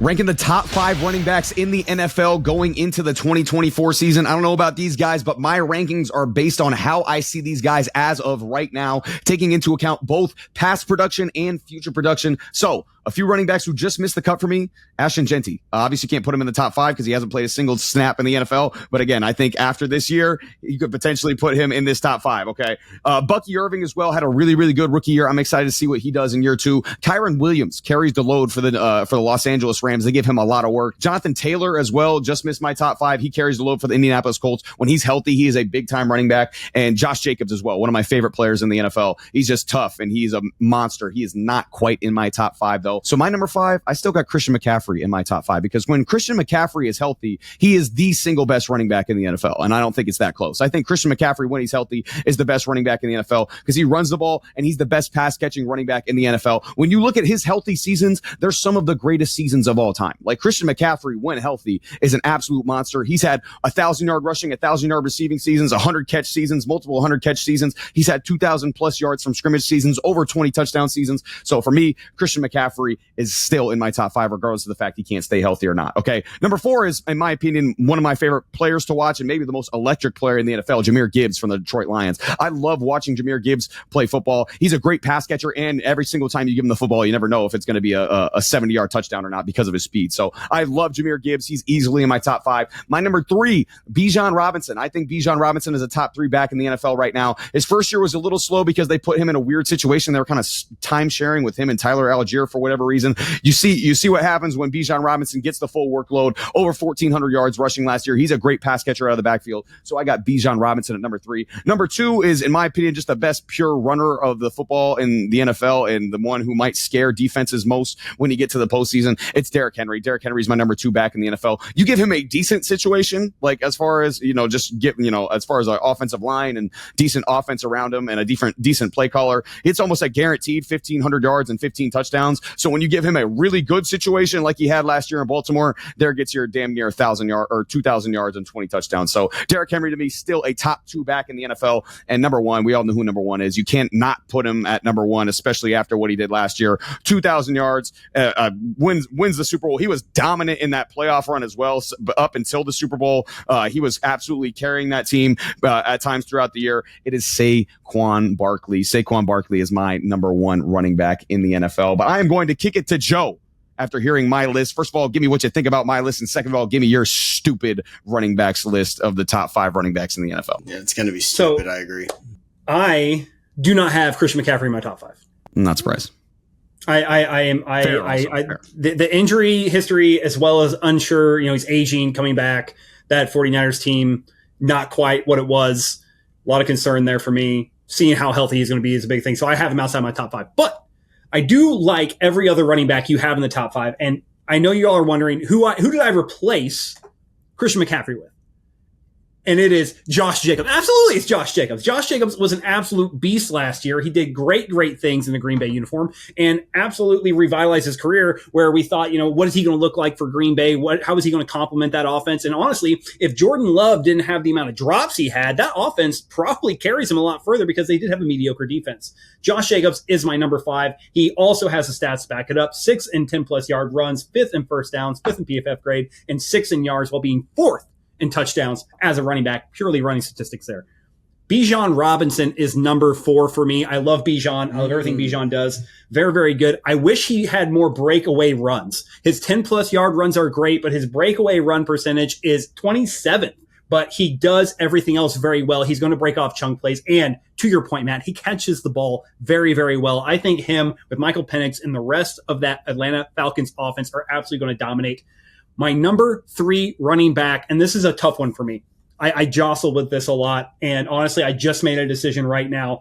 ranking the top 5 running backs in the NFL going into the 2024 season. I don't know about these guys, but my rankings are based on how I see these guys as of right now, taking into account both past production and future production. So a few running backs who just missed the cut for me. Ashton Genty. Obviously can't put him in the top 5 because he hasn't played a single snap in the NFL. But again, I think after this year, you could potentially put him in this top 5. Okay. Bucky Irving as well had a really, really good rookie year. I'm excited to see what he does in year 2. Kyron Williams carries the load for the Los Angeles Rams. They give him a lot of work. Jonathan Taylor as well just missed my top 5. He carries the load for the Indianapolis Colts. When he's healthy, he is a big time running back. And Josh Jacobs as well, one of my favorite players in the NFL. He's just tough and he's a monster. He is not quite in my top 5 though. So my number 5, I still got Christian McCaffrey in my top 5 because when Christian McCaffrey is healthy, he is the single best running back in the NFL. And I don't think it's that close. I think Christian McCaffrey, when he's healthy, is the best running back in the NFL because he runs the ball and he's the best pass catching running back in the NFL. When you look at his healthy seasons, they're some of the greatest seasons of all time. Like Christian McCaffrey, when healthy, is an absolute monster. He's had 1,000-yard rushing, 1,000-yard receiving seasons, 100-catch seasons, multiple 100-catch seasons. He's had 2,000-plus yards from scrimmage seasons, over 20 touchdown seasons. So for me, Christian McCaffrey is still in my top 5, regardless of the fact he can't stay healthy or not. Okay. Number 4 is, in my opinion, one of my favorite players to watch and maybe the most electric player in the NFL, Jahmyr Gibbs from the Detroit Lions. I love watching Jahmyr Gibbs play football. He's a great pass catcher, and every single time you give him the football, you never know if it's going to be a 70-yard touchdown or not because of his speed. So I love Jahmyr Gibbs. He's easily in my top 5. My number 3, Bijan Robinson. I think Bijan Robinson is a top 3 back in the NFL right now. His first year was a little slow because they put him in a weird situation. They were kind of time sharing with him and Tyler Algier for whatever reason. You see what happens when Bijan Robinson gets the full workload, over 1,400 yards rushing last year. He's a great pass catcher out of the backfield. So I got Bijan Robinson at number 3. Number 2 is, in my opinion, just the best pure runner of the football in the NFL and the one who might scare defenses most when you get to the postseason. It's Derrick Henry. Derrick Henry is my number 2 back in the NFL. You give him a decent situation, like as far as, as far as an offensive line and decent offense around him and a decent play caller, it's almost a guaranteed 1,500 yards and 15 touchdowns. So when you give him a really good situation like he had last year in Baltimore, there gets your damn near 1,000 yards or 2,000 yards and 20 touchdowns. So Derrick Henry to me still a top 2 back in the NFL. And number 1, we all know who number 1 is. You can't not put him at number 1, especially after what he did last year. 2,000 yards, wins the Super Bowl. He was dominant in that playoff run as well. But up until the Super Bowl, he was absolutely carrying that team at times throughout the year. It is Saquon Barkley. Saquon Barkley is my number 1 running back in the NFL. But I am going to kick it to Joe after hearing my list. First of all, give me what you think about my list. And second of all, give me your stupid running backs list of the top 5 running backs in the NFL. Yeah, it's going to be stupid. I agree. I do not have Christian McCaffrey in my top 5. I'm not surprised. The injury history, as well as unsure, he's aging, coming back. That 49ers team, not quite what it was. A lot of concern there for me. Seeing how healthy he's going to be is a big thing. So I have him outside my top 5. But I do like every other running back you have in the top 5. And I know you all are wondering who did I replace Christian McCaffrey with? And it is Josh Jacobs. Absolutely, it's Josh Jacobs. Josh Jacobs was an absolute beast last year. He did great things in the Green Bay uniform and absolutely revitalized his career where we thought, what is he going to look like for Green Bay? How is he going to complement that offense? And honestly, if Jordan Love didn't have the amount of drops he had, that offense probably carries him a lot further because they did have a mediocre defense. Josh Jacobs is my number 5. He also has the stats to back it up. 6 and 10-plus yard runs, 5th in first downs, 5th in PFF grade, and 6th in yards while being 4th in touchdowns as a running back, purely running statistics there. Bijan Robinson is number 4 for me. I love Bijan. I love everything Bijan does. Very, very good. I wish he had more breakaway runs. His 10-plus yard runs are great, but his breakaway run percentage is 27. But he does everything else very well. He's going to break off chunk plays. And to your point, Matt, he catches the ball very, very well. I think him with Michael Penix and the rest of that Atlanta Falcons offense are absolutely going to dominate. My number 3 running back, and this is a tough one for me. I jostle with this a lot. And honestly, I just made a decision right now,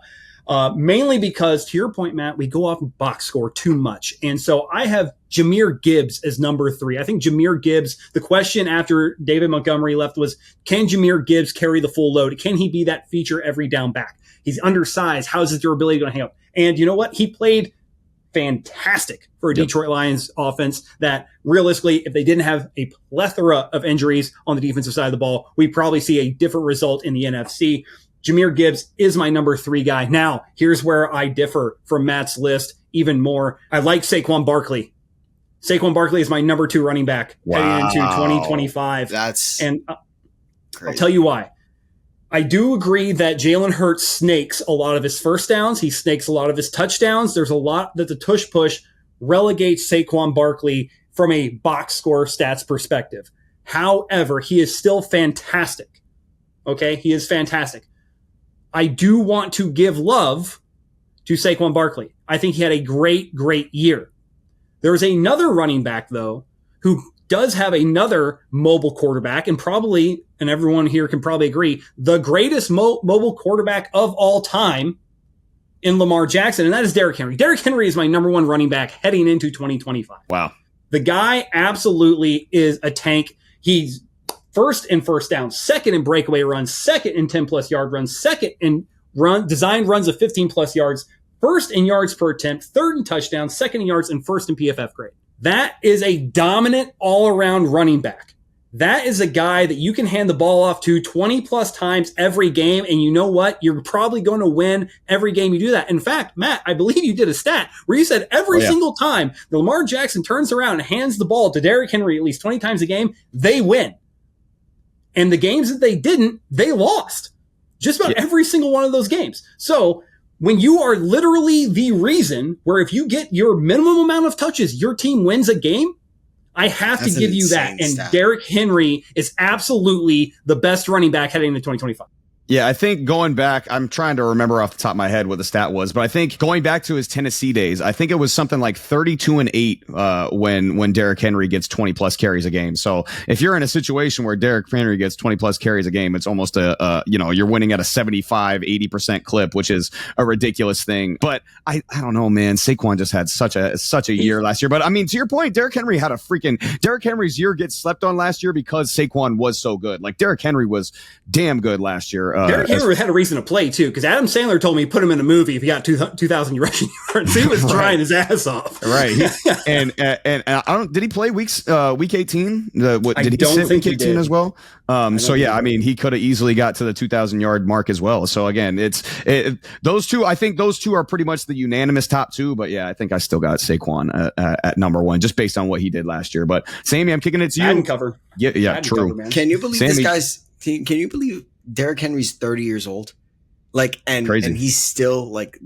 mainly because, to your point, Matt, we go off box score too much. And so I have Jahmyr Gibbs as number 3. I think Jahmyr Gibbs, the question after David Montgomery left was, can Jahmyr Gibbs carry the full load? Can he be that feature every down back? He's undersized. How's his durability going to hang up? And you know what? He played fantastic for a Detroit Lions offense that realistically, if they didn't have a plethora of injuries on the defensive side of the ball, we probably see a different result in the NFC. Jahmyr Gibbs is my number 3 guy. Now, here's where I differ from Matt's list even more. I like Saquon Barkley Saquon Barkley is my number 2 running back heading into 2025. And I'll tell you why. I do agree that Jalen Hurts snakes a lot of his first downs. He snakes a lot of his touchdowns. There's a lot that the tush push relegates Saquon Barkley from a box score stats perspective. However, he is still fantastic. Okay? He is fantastic. I do want to give love to Saquon Barkley. I think he had a great, great year. There is another running back, though, who does have another mobile quarterback, and probably, and everyone here can probably agree, the greatest mobile quarterback of all time in Lamar Jackson, and that is Derrick Henry. Derrick Henry is my number 1 running back heading into 2025. Wow. The guy absolutely is a tank. He's first in first down, second in breakaway runs, second in 10-plus yard runs, second in design runs of 15-plus yards, first in yards per attempt, third in touchdowns, second in yards, and first in PFF grade. That is a dominant all-around running back. That is a guy that you can hand the ball off to 20-plus times every game, and you know what? You're probably going to win every game you do that. In fact, Matt, I believe you did a stat where you said every single time that Lamar Jackson turns around and hands the ball to Derrick Henry at least 20 times a game, they win. And the games that they didn't, they lost. Just about every single one of those games. So when you are literally the reason where if you get your minimum amount of touches, your team wins a game, I have to give you that. And Derrick Henry is absolutely the best running back heading into 2025. Yeah, I think going back, I'm trying to remember off the top of my head what the stat was, but I think going back to his Tennessee days, I think it was something like 32-8 when Derrick Henry gets 20 plus carries a game. So if you're in a situation where Derrick Henry gets 20 plus carries a game, it's almost you're winning at a 75-80% clip, which is a ridiculous thing. But I don't know, man. Saquon just had such a year last year. But I mean, to your point, Derrick Henry's year gets slept on last year because Saquon was so good. Like Derrick Henry was damn good last year. Derrick Henry had a reason to play too, because Adam Sandler told me put him in a movie if he got 2,000 rushing yards. He was trying his ass off. Right. and I don't. Did he play week 18? Did he sit week 18 as well? So yeah, I mean, he could have easily got to the 2,000 yard mark as well. So again, those two. I think those two are pretty much the unanimous top 2. But yeah, I think I still got Saquon at number 1 just based on what he did last year. But Sammy, I'm kicking it to you. Madden cover. Yeah, true. Cover, can you believe this guy's? Can you believe Derrick Henry's 30 years old? And he's still like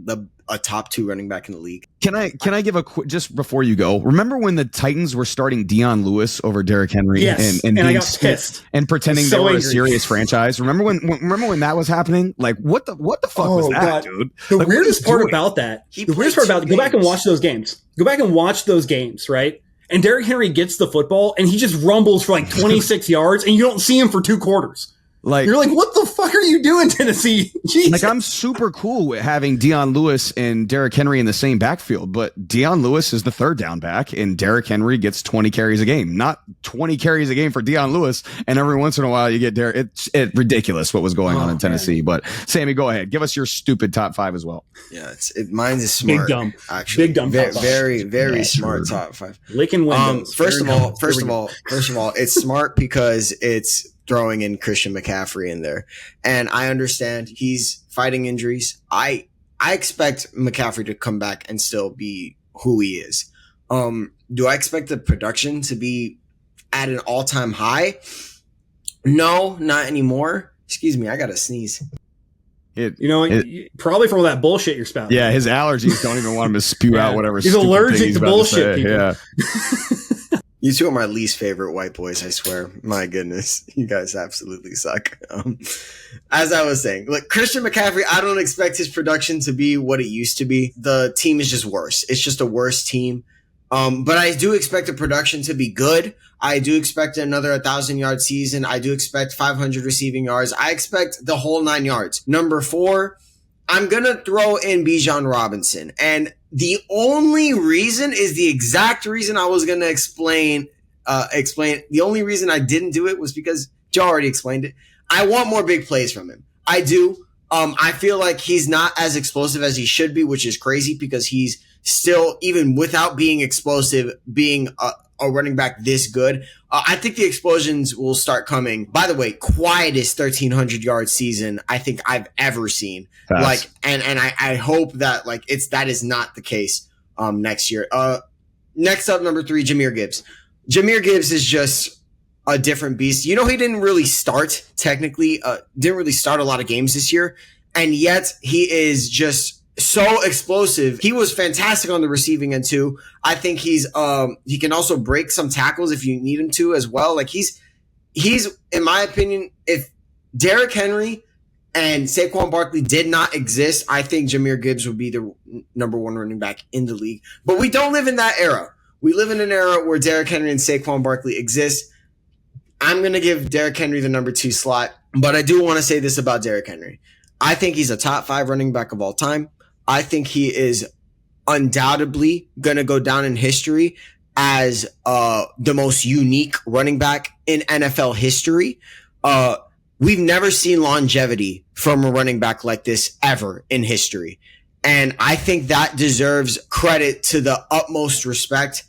a top 2 running back in the league. Can I give a quick, just before you go, remember when the Titans were starting Dion Lewis over Derrick Henry? Yes, and I got pissed and pretending they were a serious franchise. Remember when that was happening? Like what the fuck was that, dude? The weirdest part about that, go back and watch those games. Go back and watch those games, right? And Derrick Henry gets the football and he just rumbles for like 26 yards and you don't see him for 2 quarters. Like you're like, what the fuck are you doing, Tennessee? Jesus. Like I'm super cool with having Dion Lewis and Derrick Henry in the same backfield, but Dion Lewis is the 3rd down back, and Derrick Henry gets 20 carries a game, not 20 carries a game for Dion Lewis. And every once in a while, you get Derrick. It's ridiculous what was going on in Tennessee. Man. But Sammy, go ahead, give us your stupid top 5 as well. Yeah, mine is smart. Big dumb, actually, big dumb. Very smart top 5. Licking windows. First of all, it's smart because it's throwing in Christian McCaffrey in there. And I understand he's fighting injuries. I expect McCaffrey to come back and still be who he is. Do I expect the production to be at an all-time high? No, not anymore. Excuse me, I gotta sneeze. Probably from all that bullshit you're spouting. Yeah, his allergies don't even want him to spew out whatever. He's allergic to bullshit. Yeah. You two are my least favorite white boys, I swear. My goodness. You guys absolutely suck. As I was saying, look, Christian McCaffrey, I don't expect his production to be what it used to be. The team is just worse. It's just a worse team. But I do expect the production to be good. I do expect another 1,000-yard season. I do expect 500 receiving yards. I expect the whole 9 yards. Number 4, I'm going to throw in Bijan Robinson. And the only reason is the exact reason I was going to explain. The only reason I didn't do it was because Joe already explained it. I want more big plays from him. I do. I feel like he's not as explosive as he should be, which is crazy because he's still, even without being explosive, being a running back this good. I think the explosions will start coming. By the way, quietest 1,300-yard season I think I've ever seen. Fast. And I hope that that is not the case next year. Next up, number 3, Jahmyr Gibbs. Jahmyr Gibbs is just a different beast. You know, he didn't really start didn't really start a lot of games this year. And yet he is just so explosive. He was fantastic on the receiving end too. I think he can also break some tackles if you need him to as well. Like he's in my opinion, if Derrick Henry and Saquon Barkley did not exist, I think Jahmyr Gibbs would be the number 1 running back in the league. But we don't live in that era. We live in an era where Derrick Henry and Saquon Barkley exist. I'm going to give Derrick Henry the number 2 slot, but I do want to say this about Derrick Henry. I think he's a top 5 running back of all time. I think he is undoubtedly going to go down in history as the most unique running back in NFL history. We've never seen longevity from a running back like this ever in history. And I think that deserves credit to the utmost respect.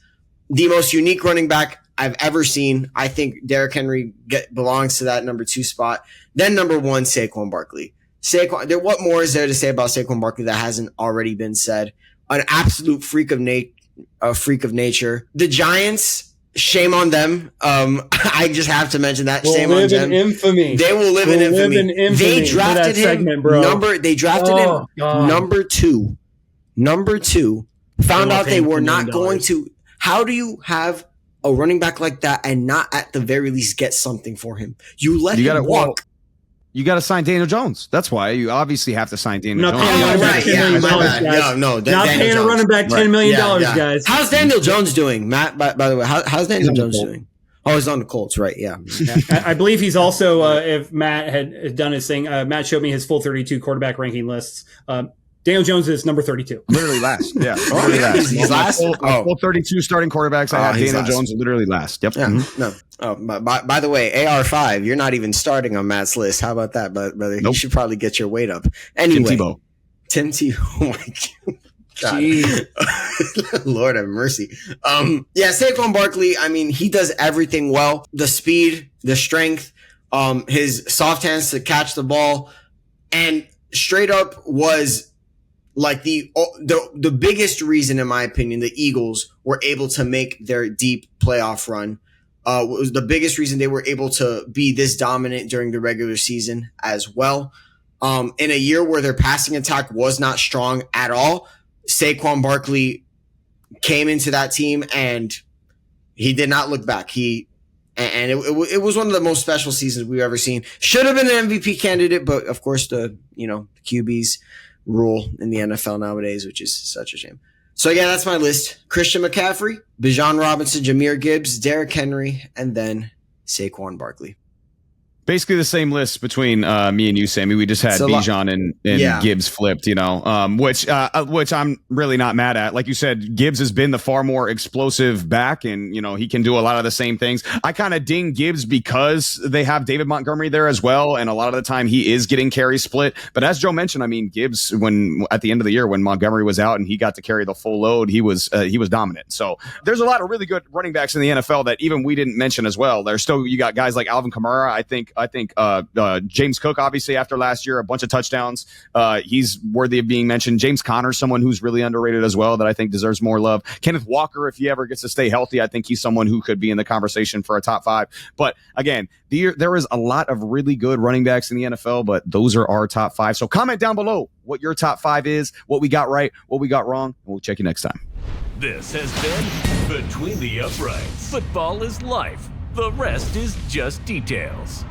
The most unique running back I've ever seen. I think Derrick Henry belongs to that number 2 spot. Then number 1, Saquon Barkley. What more is there to say about Saquon Barkley that hasn't already been said? An absolute freak of nature. The Giants, shame on them. I just have to mention that. Shame on them. Infamy. They will live in infamy. They drafted him number 2. Number 2. Found out they were not going to. How do you have a running back like that and not at the very least get something for him? You let him walk. You got to sign Daniel Jones. That's why you obviously have to sign Daniel Jones. Not paying a running back $10 million, guys. How's Daniel Jones doing, Matt? By the way, how's Daniel Jones doing? Oh, he's on the Colts, right? Yeah. I believe he's also, if Matt had done his thing, Matt showed me his full 32 quarterback ranking lists. Daniel Jones is number 32. Literally last. Yeah. Literally last. He's last? Full 32 starting quarterbacks. I have Daniel Jones literally last. Yep. Yeah. Mm-hmm. No. Oh, by the way, AR5, you're not even starting on Matt's list. How about that, brother? Nope. You should probably get your weight up. Anyway. Tim Tebow. Oh my God. Lord have mercy. Saquon Barkley, I mean, he does everything well. The speed, the strength, his soft hands to catch the ball, and straight up was like the biggest reason, in my opinion, the Eagles were able to make their deep playoff run. Was the biggest reason they were able to be this dominant during the regular season as well. In a year where their passing attack was not strong at all, Saquon Barkley came into that team and he did not look back. It was one of the most special seasons we've ever seen. Should have been an MVP candidate, but of course the QBs rule in the NFL nowadays, which is such a shame. So yeah, that's my list. Christian McCaffrey, Bijan Robinson, Jahmyr Gibbs, Derrick Henry, and then Saquon Barkley. Basically the same list between me and you, Sammy. We just had Bijan and Gibbs flipped, which I'm really not mad at. Like you said, Gibbs has been the far more explosive back, and he can do a lot of the same things. I kind of ding Gibbs because they have David Montgomery there as well, and a lot of the time he is getting carry split. But as Joe mentioned, I mean, Gibbs, when at the end of the year when Montgomery was out and he got to carry the full load, he was dominant. So there's a lot of really good running backs in the NFL that even we didn't mention as well. There's still, you got guys like Alvin Kamara. I think James Cook, obviously after last year, a bunch of touchdowns. He's worthy of being mentioned. James Conner, someone who's really underrated as well that I think deserves more love. Kenneth Walker, if he ever gets to stay healthy, I think he's someone who could be in the conversation for a top 5. But again, there is a lot of really good running backs in the NFL, but those are our top 5. So comment down below what your top 5 is, what we got right, what we got wrong, and we'll check you next time. This has been Between the Uprights. Football is life. The rest is just details.